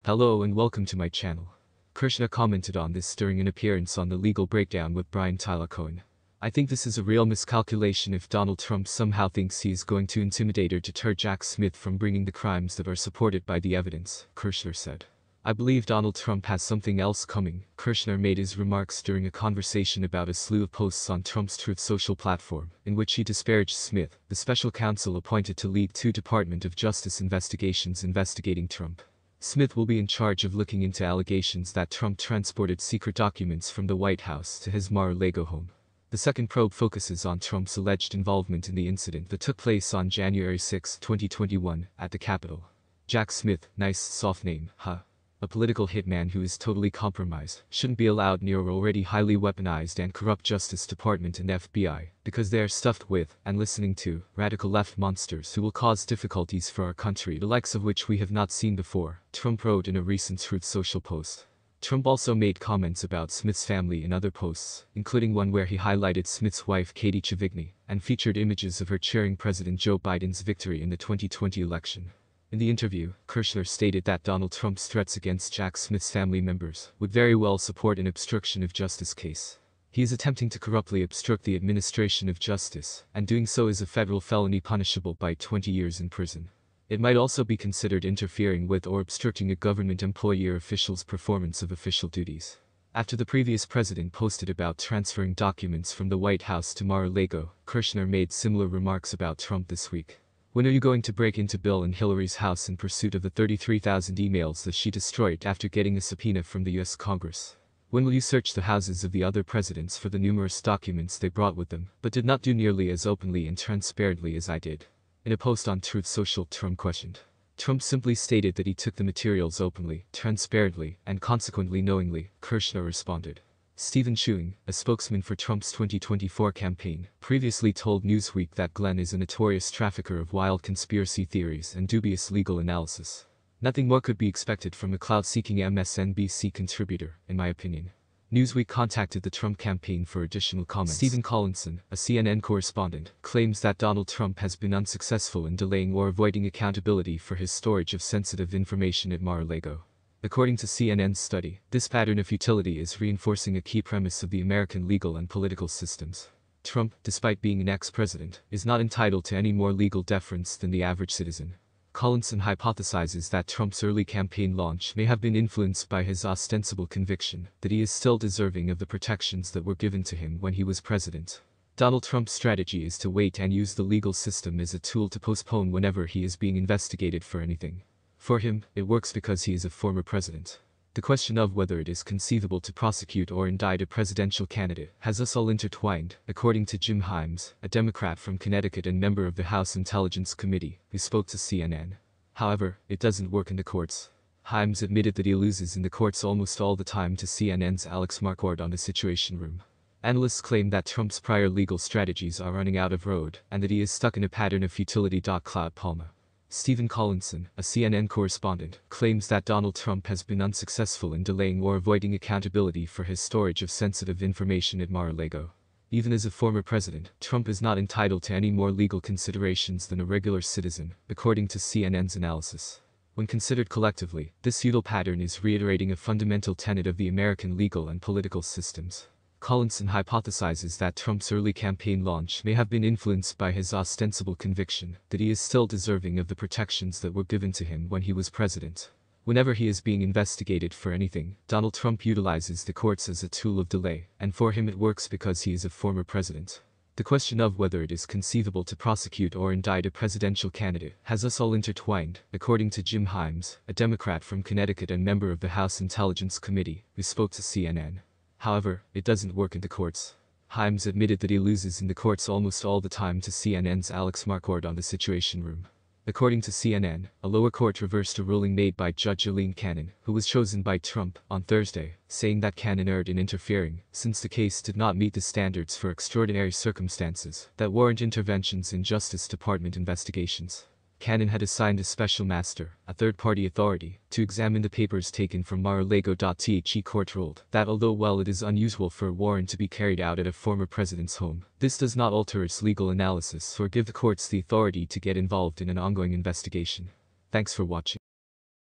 Hello and welcome to my channel. Krishna commented on this during an appearance on The Legal Breakdown with Brian Tyler Cohen. I think this is a real miscalculation if Donald Trump somehow thinks he is going to intimidate or deter Jack Smith from bringing the crimes that are supported by the evidence, Kirshner said. I believe Donald Trump has something else coming. Kirshner made his remarks during a conversation about a slew of posts on Trump's Truth Social platform, in which he disparaged Smith, the special counsel appointed to lead two Department of Justice investigations investigating Trump. Smith will be in charge of looking into allegations that Trump transported secret documents from the White House to his Mar-a-Lago home. The second probe focuses on Trump's alleged involvement in the incident that took place on January 6, 2021, at the Capitol. Jack Smith, nice soft name, huh? A political hitman who is totally compromised, shouldn't be allowed near our already highly weaponized and corrupt Justice Department and FBI, because they are stuffed with, and listening to, radical left monsters who will cause difficulties for our country the likes of which we have not seen before, Trump wrote in a recent Truth Social post. Trump also made comments about Smith's family in other posts, including one where he highlighted Smith's wife Katie Chavigny, and featured images of her cheering President Joe Biden's victory in the 2020 election. In the interview, Kirshner stated that Donald Trump's threats against Jack Smith's family members would very well support an obstruction of justice case. He is attempting to corruptly obstruct the administration of justice, and doing so is a federal felony punishable by 20 years in prison. It might also be considered interfering with or obstructing a government employee or official's performance of official duties. After the previous president posted about transferring documents from the White House to Mar-a-Lago, Kirshner made similar remarks about Trump this week. When are you going to break into Bill and Hillary's house in pursuit of the 33,000 emails that she destroyed after getting a subpoena from the U.S. Congress? When will you search the houses of the other presidents for the numerous documents they brought with them, but did not do nearly as openly and transparently as I did? In a post on Truth Social, Trump questioned. Trump simply stated that he took the materials openly, transparently, and consequently knowingly, Kirshner responded. Stephen Chewing, a spokesman for Trump's 2024 campaign, previously told Newsweek that Glenn is a notorious trafficker of wild conspiracy theories and dubious legal analysis. Nothing more could be expected from a clout-seeking MSNBC contributor, in my opinion. Newsweek contacted the Trump campaign for additional comments. Stephen Collinson, a CNN correspondent, claims that Donald Trump has been unsuccessful in delaying or avoiding accountability for his storage of sensitive information at Mar-a-Lago. According to CNN's study, this pattern of futility is reinforcing a key premise of the American legal and political systems. Trump, despite being an ex-president, is not entitled to any more legal deference than the average citizen. Collinson hypothesizes that Trump's early campaign launch may have been influenced by his ostensible conviction that he is still deserving of the protections that were given to him when he was president. Donald Trump's strategy is to wait and use the legal system as a tool to postpone whenever he is being investigated for anything. For him, it works because he is a former president. The question of whether it is conceivable to prosecute or indict a presidential candidate has us all intertwined, according to Jim Himes, a Democrat from Connecticut and member of the House Intelligence Committee, who spoke to CNN. However, it doesn't work in the courts. Himes admitted that he loses in the courts almost all the time to CNN's Alex Marquardt on the Situation Room. Analysts claim that Trump's prior legal strategies are running out of road, and that he is stuck in a pattern of futility. Cloud Palma. Stephen Collinson, a CNN correspondent, claims that Donald Trump has been unsuccessful in delaying or avoiding accountability for his storage of sensitive information at Mar-a-Lago. Even as a former president, Trump is not entitled to any more legal considerations than a regular citizen, according to CNN's analysis. When considered collectively, this futile pattern is reiterating a fundamental tenet of the American legal and political systems. Collinson hypothesizes that Trump's early campaign launch may have been influenced by his ostensible conviction that he is still deserving of the protections that were given to him when he was president. Whenever he is being investigated for anything, Donald Trump utilizes the courts as a tool of delay, and for him it works because he is a former president. The question of whether it is conceivable to prosecute or indict a presidential candidate has us all intertwined, according to Jim Himes, a Democrat from Connecticut and member of the House Intelligence Committee, who spoke to CNN. However, it doesn't work in the courts. Himes admitted that he loses in the courts almost all the time to CNN's Alex Marquardt on the Situation Room. According to CNN, a lower court reversed a ruling made by Judge Aileen Cannon, who was chosen by Trump, on Thursday, saying that Cannon erred in interfering, since the case did not meet the standards for extraordinary circumstances that warrant interventions in Justice Department investigations. Cannon had assigned a special master, a third-party authority, to examine the papers taken from Mar-a-Lago. The court ruled that although while it is unusual for a warrant to be carried out at a former president's home, this does not alter its legal analysis or give the courts the authority to get involved in an ongoing investigation. Thanks for watching.